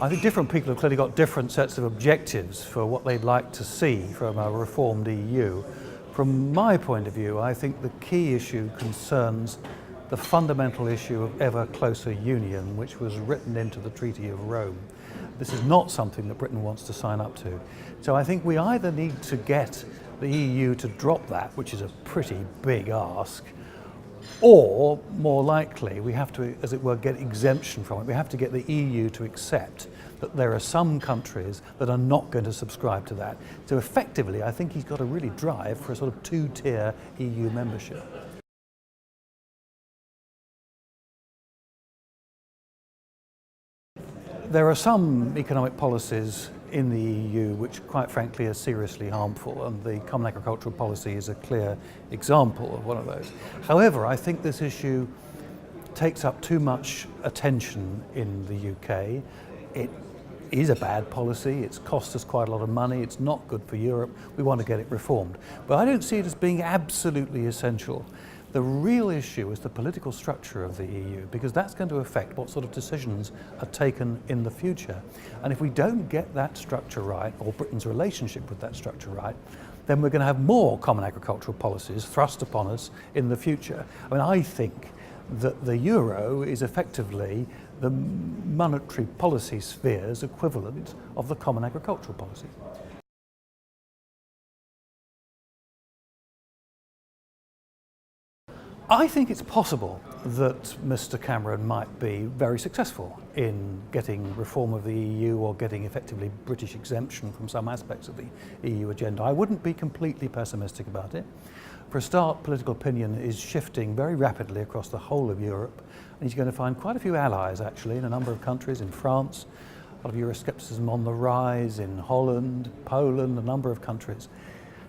I think different people have clearly got different sets of objectives for what they'd like to see from a reformed EU. From my point of view, I think the key issue concerns the fundamental issue of ever closer union, which was written into the Treaty of Rome. This is not something that Britain wants to sign up to. So I think we either need to get the EU to drop that, which is a pretty big ask, or more likely we have to, as it were, get exemption from it. We have to get the EU to accept that there are some countries that are not going to subscribe to that. So effectively, I think he's got to really drive for a sort of two-tier EU membership. There are some economic policies in the EU which, quite frankly, are seriously harmful, and the Common Agricultural Policy is a clear example of one of those. However, I think this issue takes up too much attention in the UK. It is a bad policy, it's cost us quite a lot of money, it's not good for Europe, we want to get it reformed. But I don't see it as being absolutely essential. The real issue is the political structure of the EU, because that's going to affect what sort of decisions are taken in the future. And if we don't get that structure right, or Britain's relationship with that structure right, then we're going to have more common agricultural policies thrust upon us in the future. I mean, I think that the euro is effectively the monetary policy sphere's equivalent of the common agricultural policy. I think it's possible that Mr. Cameron might be very successful in getting reform of the EU or getting effectively British exemption from some aspects of the EU agenda. I wouldn't be completely pessimistic about it. For a start, political opinion is shifting very rapidly across the whole of Europe, and he's going to find quite a few allies actually in a number of countries, in France, a lot of Euroscepticism on the rise, in Holland, Poland, a number of countries.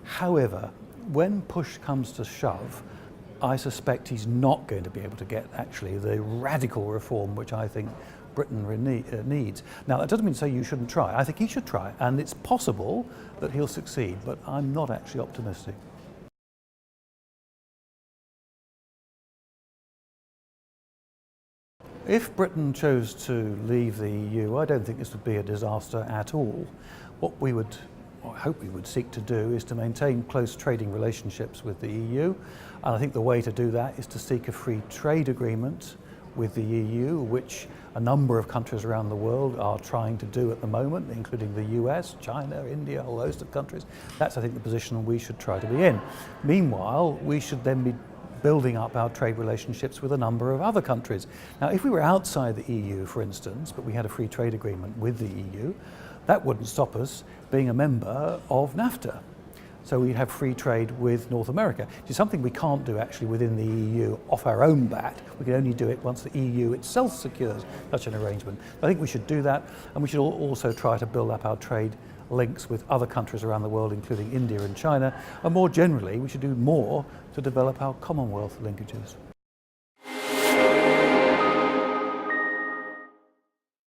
However, when push comes to shove, I suspect he's not going to be able to get actually the radical reform which I think Britain needs. Now, that doesn't mean to say you shouldn't try. I think he should try, and it's possible that he'll succeed, but I'm not actually optimistic. If Britain chose to leave the EU, I don't think this would be a disaster at all. What we would, or I hope we would seek to do, is to maintain close trading relationships with the EU. And I think the way to do that is to seek a free trade agreement with the EU, which a number of countries around the world are trying to do at the moment, including the US, China, India, a whole host of countries. That's, I think, the position we should try to be in. Meanwhile, we should then be building up our trade relationships with a number of other countries. Now, if we were outside the EU, for instance, but we had a free trade agreement with the EU, that wouldn't stop us being a member of NAFTA. So we'd have free trade with North America, which is something we can't do actually within the EU off our own bat. We can only do it once the EU itself secures such an arrangement. I think we should do that, and we should also try to build up our trade links with other countries around the world, including India and China, and more generally, we should do more to develop our Commonwealth linkages.